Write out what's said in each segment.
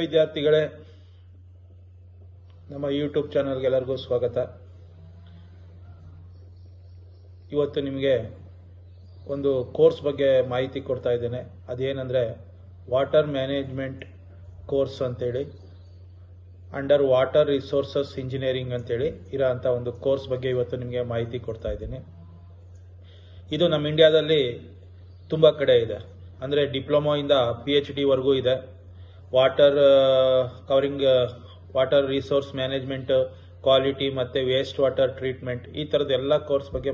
ವಿದ್ಯಾರ್ಥಿಗಳೇ, ನಮ್ಮ ಯೂಟ್ಯೂಬ್ ಚಾನಲ್ಗೆ ಎಲ್ಲರಿಗೂ ಸ್ವಾಗತ. ಇವತ್ತು ನಿಮಗೆ ಒಂದು ಕೋರ್ಸ್ ಬಗ್ಗೆ ಮಾಹಿತಿ ಕೊಡ್ತಾ ಇದ್ದೇನೆ. ಅದೇನೆಂದರೆ ವಾಟರ್ ಮ್ಯಾನೇಜ್ಮೆಂಟ್ ಕೋರ್ಸ್ ಅಂತೇಳಿ, ಅಂಡರ್ ವಾಟರ್ ರಿಸೋರ್ಸಸ್ ಇಂಜಿನಿಯರಿಂಗ್ ಅಂತೇಳಿ ಇರೋ ಅಂಥ ಒಂದು ಕೋರ್ಸ್ ಬಗ್ಗೆ ಇವತ್ತು ನಿಮಗೆ ಮಾಹಿತಿ ಕೊಡ್ತಾ ಇದ್ದೀನಿ. ಇದು ನಮ್ಮ ಇಂಡಿಯಾದಲ್ಲಿ ತುಂಬ ಕಡೆ ಇದೆ. ಅಂದರೆ ಡಿಪ್ಲೊಮೊಯಿಂದ PhD ವರೆಗೂ ಇದೆ. Water covering water resource management, quality ಮತ್ತು ವೇಸ್ಟ್ ವಾಟರ್ ಟ್ರೀಟ್ಮೆಂಟ್, ಈ ಥರದ ಎಲ್ಲ ಕೋರ್ಸ್ ಬಗ್ಗೆ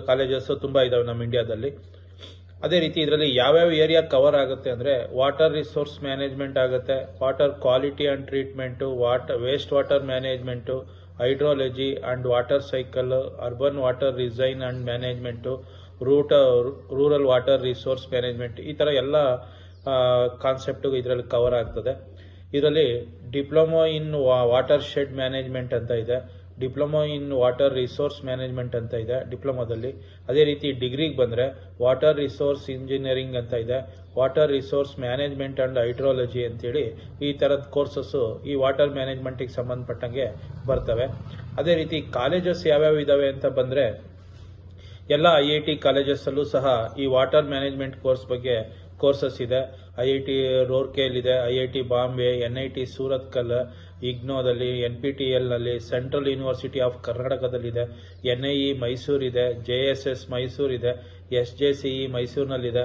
ಕಾಲೇಜಸ್ಸು ತುಂಬ ಇದ್ದಾವೆ ನಮ್ಮ ಇಂಡಿಯಾದಲ್ಲಿ. ಅದೇ ರೀತಿ ಇದರಲ್ಲಿ ಯಾವ್ಯಾವ ಏರಿಯಾ ಕವರ್ ಆಗುತ್ತೆ ಅಂದರೆ ವಾಟರ್ ರಿಸೋರ್ಸ್ ಮ್ಯಾನೇಜ್ಮೆಂಟ್ ಆಗುತ್ತೆ, water quality and treatment, waste water management, hydrology and water cycle, urban water design and management, rural water resource management, ಈ ಥರ ಎಲ್ಲ ಕಾನ್ಸೆಪ್ಟು ಇದರಲ್ಲಿ ಕವರ್ ಆಗ್ತದೆ. ಇದರಲ್ಲಿ diploma in water shed management ಅಂತ ಇದೆ, diploma in water resource management ಅಂತ ಇದೆ ಡಿಪ್ಲೊಮೊದಲ್ಲಿ. ಅದೇ ರೀತಿ ಡಿಗ್ರಿಗೆ ಬಂದರೆ ವಾಟರ್ ರಿಸೋರ್ಸ್ ಇಂಜಿನಿಯರಿಂಗ್ ಅಂತ ಇದೆ, water resource management and hydrology ಅಂತೇಳಿ ಈ ಥರದ ಕೋರ್ಸಸ್ಸು ಈ ವಾಟರ್ ಮ್ಯಾನೇಜ್ಮೆಂಟಿಗೆ ಸಂಬಂಧಪಟ್ಟಂಗೆ ಬರ್ತವೆ. ಅದೇ ರೀತಿ ಕಾಲೇಜಸ್ ಯಾವ್ಯಾವ ಇದ್ದಾವೆ ಅಂತ ಬಂದರೆ ಎಲ್ಲ IIT ಕಾಲೇಜಸ್ಸಲ್ಲೂ ಸಹ ಈ ವಾಟರ್ ಮ್ಯಾನೇಜ್ಮೆಂಟ್ ಕೋರ್ಸ್ ಬಗ್ಗೆ ಕೋರ್ಸಸ್ ಇದೆ. IIT ರೂರ್ಕೆಲ್ ಇದೆ, IIT ಬಾಂಬೆ, NIT ಸೂರತ್ಕಲ್, ಇಗ್ನೋದಲ್ಲಿ, NPTEL ನಲ್ಲಿ, ಸೆಂಟ್ರಲ್ ಯೂನಿವರ್ಸಿಟಿ ಆಫ್ ಕರ್ನಾಟಕದಲ್ಲಿದೆ, NIE ಮೈಸೂರಿದೆ, JSS ಮೈಸೂರಿದೆ, SJCE ಮೈಸೂರಿನಲ್ಲಿದೆ,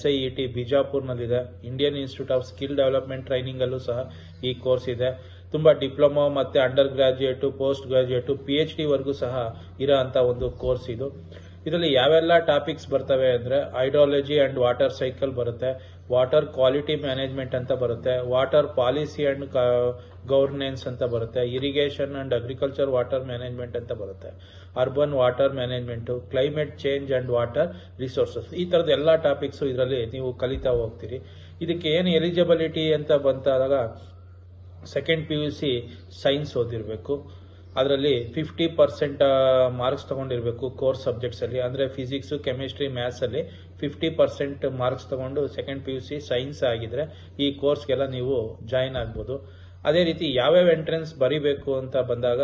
SIET ಬಿಜಾಪುರ್ನಲ್ಲಿದೆ, Indian institute of skill development ಟ್ರೈನಿಂಗಲ್ಲೂ ಸಹ ಈ ಕೋರ್ಸ್ ಇದೆ. ತುಂಬ ಡಿಪ್ಲೊಮೊ ಮತ್ತು undergraduate, postgraduate, PhD ವರೆಗೂ ಸಹ ಇರೋ ಅಂಥ ಒಂದು ಕೋರ್ಸ್ ಇದು. ಇದರಲ್ಲಿ ಯಾವೆಲ್ಲ ಟಾಪಿಕ್ಸ್ ಬರ್ತವೆ ಅಂದರೆ ಹೈಡ್ರಾಲಜಿ ಆ್ಯಂಡ್ ವಾಟರ್ ಸೈಕಲ್ ಬರುತ್ತೆ, ವಾಟರ್ ಕ್ವಾಲಿಟಿ ಮ್ಯಾನೇಜ್ಮೆಂಟ್ ಅಂತ ಬರುತ್ತೆ, ವಾಟರ್ ಪಾಲಿಸಿ ಆ್ಯಂಡ್ ಗವರ್ನೆನ್ಸ್ ಅಂತ ಬರುತ್ತೆ, irrigation and agriculture water management ಅಂತ ಬರುತ್ತೆ, urban water management, climate change and water resources, ಈ ಥರದ ಎಲ್ಲ ಟಾಪಿಕ್ಸು ಇದರಲ್ಲಿ ನೀವು ಕಲಿತಾ ಹೋಗ್ತೀರಿ. ಇದಕ್ಕೆ ಏನು ಎಲಿಜಿಬಿಲಿಟಿ ಅಂತ ಬಂತಾಗ ಸೆಕೆಂಡ್ PUC ಸೈನ್ಸ್ ಓದಿರಬೇಕು, ಅದರಲ್ಲಿ 50% ಮಾರ್ಕ್ಸ್ ತಗೊಂಡಿರಬೇಕು ಕೋರ್ಸ್ ಸಬ್ಜೆಕ್ಟ್ಸಲ್ಲಿ. ಅಂದರೆ ಫಿಸಿಕ್ಸು, ಕೆಮಿಸ್ಟ್ರಿ, ಮ್ಯಾಥ್ಸಲ್ಲಿ 50% ಮಾರ್ಕ್ಸ್ ತಗೊಂಡು ಸೆಕೆಂಡ್ PUC ಸೈನ್ಸ್ ಆಗಿದ್ರೆ ಈ ಕೋರ್ಸ್ಗೆಲ್ಲ ನೀವು ಜಾಯಿನ್ ಆಗ್ಬೋದು. ಅದೇ ರೀತಿ ಯಾವ್ಯಾವ ಎಂಟ್ರೆನ್ಸ್ ಬರೀಬೇಕು ಅಂತ ಬಂದಾಗ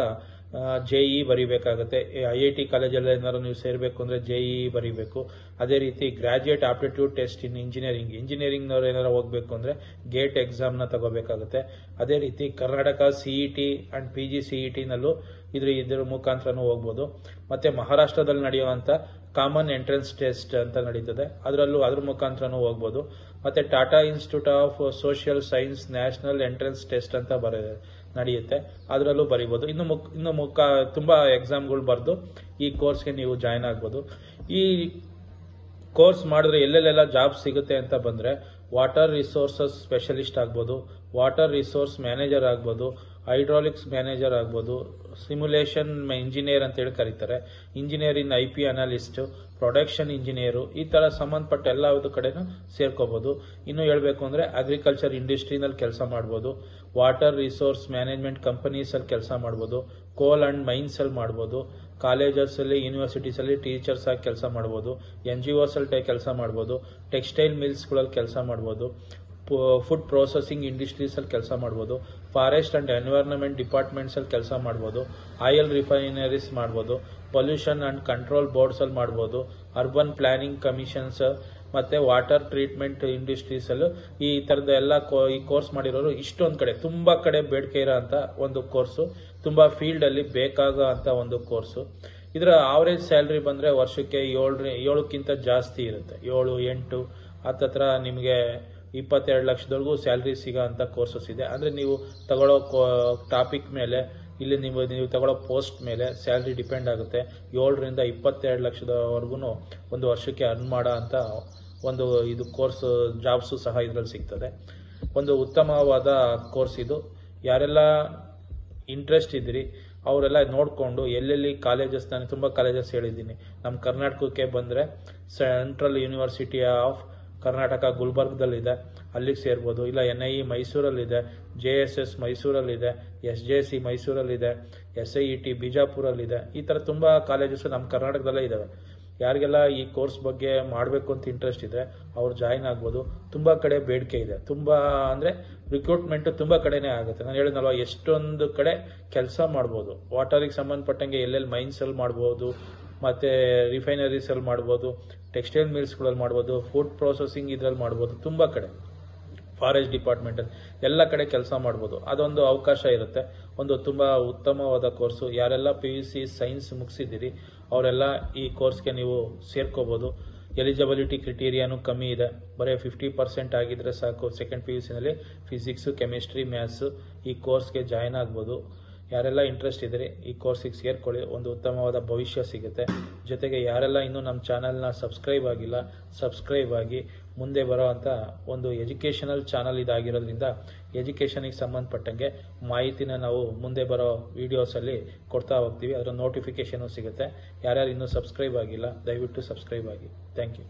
JEE ಬರೀಬೇಕಾಗುತ್ತೆ. IIT ಕಾಲೇಜಲ್ಲಿ ಏನಾದ್ರು ನೀವು ಸೇರಬೇಕು ಅಂದರೆ JEE ಬರೀಬೇಕು. ಅದೇ ರೀತಿ ಗ್ರಾಜ್ಯುಯೇಟ್ ಆಪ್ಟಿಟ್ಯೂಡ್ ಟೆಸ್ಟ್ ಇನ್ ಇಂಜಿನಿಯರಿಂಗ್ನವ್ರು ಏನಾರು ಹೋಗಬೇಕು ಅಂದರೆ ಗೇಟ್ ಎಕ್ಸಾಮ್ನ ತಗೋಬೇಕಾಗುತ್ತೆ. ಅದೇ ರೀತಿ ಕರ್ನಾಟಕ CET ಆ್ಯಂಡ್ PGCET-ನಲ್ಲೂ ಇದ್ರ ಮುಖಾಂತರನೂ ಹೋಗ್ಬೋದು. ಮತ್ತು ಮಹಾರಾಷ್ಟ್ರದಲ್ಲಿ ನಡೆಯುವಂಥ ಕಾಮನ್ ಎಂಟ್ರೆನ್ಸ್ ಟೆಸ್ಟ್ ಅಂತ ನಡೀತದೆ, ಅದ್ರ ಮುಖಾಂತರನೂ ಹೋಗ್ಬೋದು. ಮತ್ತು Tata institute of social science national entrance test ಅಂತ ನಡೆಯುತ್ತೆ, ಅದರಲ್ಲೂ ಬರೀಬೋದು. ಇನ್ನು ತುಂಬ ಎಕ್ಸಾಮ್ಗಳು ಬರೆದು ಈ ಕೋರ್ಸ್ಗೆ ನೀವು ಜಾಯ್ನ್ ಆಗ್ಬೋದು. ಈ ಕೋರ್ಸ್ ಮಾಡಿದ್ರೆ ಎಲ್ಲೆಲ್ಲೆಲ್ಲ ಜಾಬ್ ಸಿಗುತ್ತೆ ಅಂತ ಬಂದರೆ ವಾಟರ್ ರಿಸೋರ್ಸಸ್ ಸ್ಪೆಷಲಿಸ್ಟ್ ಆಗ್ಬೋದು, ವಾಟರ್ ರಿಸೋರ್ಸ್ ಮ್ಯಾನೇಜರ್ ಆಗ್ಬೋದು, ಹೈಡ್ರಾಲಿಕ್ಸ್ ಮ್ಯಾನೇಜರ್ ಆಗ್ಬೋದು, ಸಿಮ್ಯುಲೇಷನ್ ಇಂಜಿನಿಯರ್ ಅಂತೇಳಿ ಕರೀತಾರೆ, engineer in IP analyst, production engineer, ಈ ಥರ ಸಂಬಂಧಪಟ್ಟ ಎಲ್ಲಾವುದು ಕಡೆನೂ ಸೇರ್ಕೋಬೋದು. ಇನ್ನು ಹೇಳಬೇಕು ಅಂದರೆ ಅಗ್ರಿಕಲ್ಚರ್ ಇಂಡಸ್ಟ್ರಿನಲ್ಲಿ ಕೆಲಸ ಮಾಡ್ಬೋದು, ವಾಟರ್ ರಿಸೋರ್ಸ್ ಮ್ಯಾನೇಜ್ಮೆಂಟ್ ಕಂಪನೀಸಲ್ಲಿ ಕೆಲಸ ಮಾಡ್ಬೋದು, ಕೋಲ್ ಆ್ಯಂಡ್ ಮೈನ್ಸಲ್ಲಿ ಮಾಡ್ಬೋದು, ಕಾಲೇಜಸ್ಸಲ್ಲಿ ಯೂನಿವರ್ಸಿಟೀಸಲ್ಲಿ ಟೀಚರ್ಸ್ ಆಗಿ ಕೆಲಸ ಮಾಡ್ಬೋದು, NGOಸಲ್ಲಿ ಕೆಲಸ ಮಾಡ್ಬೋದು, ಟೆಕ್ಸ್ಟೈಲ್ ಮಿಲ್ಸ್ಗಳಲ್ಲಿ ಕೆಲಸ ಮಾಡ್ಬೋದು, ಫುಡ್ ಪ್ರೊಸೆಸಿಂಗ್ ಇಂಡಸ್ಟ್ರೀಸಲ್ಲಿ ಕೆಲಸ ಮಾಡ್ಬೋದು, ಫಾರೆಸ್ಟ್ ಆ್ಯಂಡ್ ಎನ್ವೈರ್ನ್ಮೆಂಟ್ ಡಿಪಾರ್ಟ್ಮೆಂಟ್ಸಲ್ಲಿ ಕೆಲಸ ಮಾಡ್ಬೋದು, ಆಯಿಲ್ ರಿಫೈನರೀಸ್ ಮಾಡ್ಬೋದು, ಪೊಲ್ಯೂಷನ್ ಆ್ಯಂಡ್ ಕಂಟ್ರೋಲ್ ಬೋರ್ಡ್ಸಲ್ಲಿ ಮಾಡ್ಬೋದು, ಅರ್ಬನ್ ಪ್ಲಾನಿಂಗ್ ಕಮಿಷನ್ಸ್ ಮತ್ತು ವಾಟರ್ ಟ್ರೀಟ್ಮೆಂಟ್ ಇಂಡಸ್ಟ್ರೀಸಲ್ಲೂ ಈ ಥರದ ಎಲ್ಲ ಈ ಕೋರ್ಸ್ ಮಾಡಿರೋರು ಇಷ್ಟೊಂದು ಕಡೆ ತುಂಬ ಕಡೆ ಬೇಡಿಕೆ ಇರೋ ಅಂಥ ಒಂದು ಕೋರ್ಸು, ತುಂಬ ಫೀಲ್ಡಲ್ಲಿ ಬೇಕಾಗೋ ಅಂಥ ಒಂದು ಕೋರ್ಸು. ಇದರ ಆವರೇಜ್ ಸ್ಯಾಲ್ರಿ ಬಂದರೆ ವರ್ಷಕ್ಕೆ 7ಕ್ಕಿಂತ ಜಾಸ್ತಿ ಇರುತ್ತೆ, 7-8 ಹತ್ತತ್ರ ನಿಮಗೆ 22 ಲಕ್ಷದವರೆಗೂ ಸ್ಯಾಲ್ರಿ ಸಿಗೋ ಅಂಥ ಕೋರ್ಸಸ್ ಇದೆ. ಅಂದರೆ ನೀವು ತಗೊಳ್ಳೋ ಟಾಪಿಕ್ ಮೇಲೆ, ಇಲ್ಲಿ ನೀವು ತಗೊಳ್ಳೋ ಪೋಸ್ಟ್ ಮೇಲೆ ಸ್ಯಾಲ್ರಿ ಡಿಪೆಂಡ್ ಆಗುತ್ತೆ. 7ರಿಂದ 22 ಲಕ್ಷದವರೆಗೂ ಒಂದು ವರ್ಷಕ್ಕೆ ಅರ್ನ್ ಮಾಡೋ ಅಂಥ ಒಂದು ಇದು ಕೋರ್ಸ್ ಜಾಬ್ಸು ಸಹ ಇದರಲ್ಲಿ ಸಿಗ್ತದೆ. ಒಂದು ಉತ್ತಮವಾದ ಕೋರ್ಸ್ ಇದು. ಯಾರೆಲ್ಲ ಇಂಟ್ರೆಸ್ಟ್ ಇದ್ದೀರಿ ಅವರೆಲ್ಲ ನೋಡಿಕೊಂಡು ಎಲ್ಲೆಲ್ಲಿ ಕಾಲೇಜಸ್, ನಾನು ತುಂಬ ಕಾಲೇಜಸ್ ಹೇಳಿದ್ದೀನಿ. ನಮ್ಮ ಕರ್ನಾಟಕಕ್ಕೆ ಬಂದರೆ ಸೆಂಟ್ರಲ್ ಯೂನಿವರ್ಸಿಟಿ ಆಫ್ ಕರ್ನಾಟಕ ಗುಲ್ಬರ್ಗದಲ್ಲಿದೆ, ಅಲ್ಲಿಗೆ ಸೇರ್ಬೋದು. ಇಲ್ಲ NIE ಮೈಸೂರಲ್ಲಿದೆ, JSS ಮೈಸೂರಲ್ಲಿದೆ, SJC ಮೈಸೂರಲ್ಲಿದೆ, SIET ಬಿಜಾಪುರಲ್ಲಿದೆ. ಈ ಥರ ತುಂಬ ಕಾಲೇಜಸ್ಸು ನಮ್ಮ ಕರ್ನಾಟಕದಲ್ಲೇ ಇದ್ದಾವೆ. ಯಾರಿಗೆಲ್ಲ ಈ ಕೋರ್ಸ್ ಬಗ್ಗೆ ಮಾಡಬೇಕು ಅಂತ ಇಂಟ್ರೆಸ್ಟ್ ಇದೆ ಅವ್ರು ಜಾಯಿನ್ ಆಗ್ಬೋದು. ತುಂಬ ಕಡೆ ಬೇಡಿಕೆ ಇದೆ, ತುಂಬ ಅಂದರೆ ರಿಕ್ರೂಟ್ಮೆಂಟ್ ತುಂಬ ಕಡೆನೇ ಆಗುತ್ತೆ. ನಾನು ಹೇಳಿದ್ನಲ್ವ, ಎಷ್ಟೊಂದು ಕಡೆ ಕೆಲಸ ಮಾಡ್ಬೋದು. ವಾಟರಿಗೆ ಸಂಬಂಧಪಟ್ಟಂಗೆ ಎಲ್ಲೆಲ್ಲಿ ಮೈನ್ಸಲ್ಲಿ ಮಾಡ್ಬೋದು, ಮತ್ತು ರಿಫೈನರೀಸಲ್ಲಿ ಮಾಡ್ಬೋದು, ಟೆಕ್ಸ್ಟೈಲ್ ಮಿಲ್ಸ್ಗಳಲ್ಲಿ ಮಾಡ್ಬೋದು, ಫುಡ್ ಪ್ರೊಸೆಸಿಂಗ್ ಇದರಲ್ಲಿ ಮಾಡ್ಬೋದು, ತುಂಬ ಕಡೆ ಫಾರೆಸ್ಟ್ ಡಿಪಾರ್ಟ್ಮೆಂಟಲ್ಲಿ ಎಲ್ಲ ಕಡೆ ಕೆಲಸ ಮಾಡ್ಬೋದು. ಅದೊಂದು ಅವಕಾಶ ಇರುತ್ತೆ. ಒಂದು ತುಂಬ ಉತ್ತಮವಾದ ಕೋರ್ಸು. ಯಾರೆಲ್ಲ PUC ಸೈನ್ಸ್ ಮುಗಿಸಿದ್ದೀರಿ ಅವರೆಲ್ಲ ಈ ಕೋರ್ಸ್ಗೆ ನೀವು ಸೇರ್ಕೋಬೋದು. ಎಲಿಜಿಬಿಲಿಟಿ ಕ್ರಿಟೀರಿಯಾನು ಕಮ್ಮಿ ಇದೆ, ಬರೀ 50% ಆಗಿದ್ರೆ ಸಾಕು. ಸೆಕೆಂಡ್ PUCನಲ್ಲಿ ಫಿಸಿಕ್ಸು, ಕೆಮಿಸ್ಟ್ರಿ, ಮ್ಯಾಥ್ಸು ಈ ಕೋರ್ಸ್ಗೆ ಜಾಯ್ನ್ ಆಗ್ಬೋದು. ಯಾರೆಲ್ಲ ಇಂಟ್ರೆಸ್ಟ್ ಇದ್ದೀರಿ ಈ ಕೋರ್ಸಿಗೆ ಸೇರ್ಕೊಳ್ಳಿ, ಒಂದು ಉತ್ತಮವಾದ ಭವಿಷ್ಯ ಸಿಗುತ್ತೆ. ಜೊತೆಗೆ ಯಾರೆಲ್ಲ ಇನ್ನೂ ನಮ್ಮ ಚಾನಲ್ನ ಸಬ್ಸ್ಕ್ರೈಬ್ ಆಗಿಲ್ಲ, ಸಬ್ಸ್ಕ್ರೈಬ್ ಆಗಿ. ಮುಂದೆ ಬರೋ ಅಂಥ ಒಂದು ಎಜುಕೇಷನಲ್ ಚಾನಲ್ ಇದಾಗಿರೋದ್ರಿಂದ ಎಜುಕೇಷನಿಗೆ ಸಂಬಂಧಪಟ್ಟಂಗೆ ಮಾಹಿತಿನ ನಾವು ಮುಂದೆ ಬರೋ ವೀಡಿಯೋಸಲ್ಲಿ ಕೊಡ್ತಾ ಹೋಗ್ತೀವಿ. ಅದರ ನೋಟಿಫಿಕೇಷನು ಸಿಗುತ್ತೆ. ಯಾರ್ಯಾರು ಇನ್ನೂ ಸಬ್ಸ್ಕ್ರೈಬ್ ಆಗಿಲ್ಲ ದಯವಿಟ್ಟು ಸಬ್ಸ್ಕ್ರೈಬ್ ಆಗಿ. Thank you.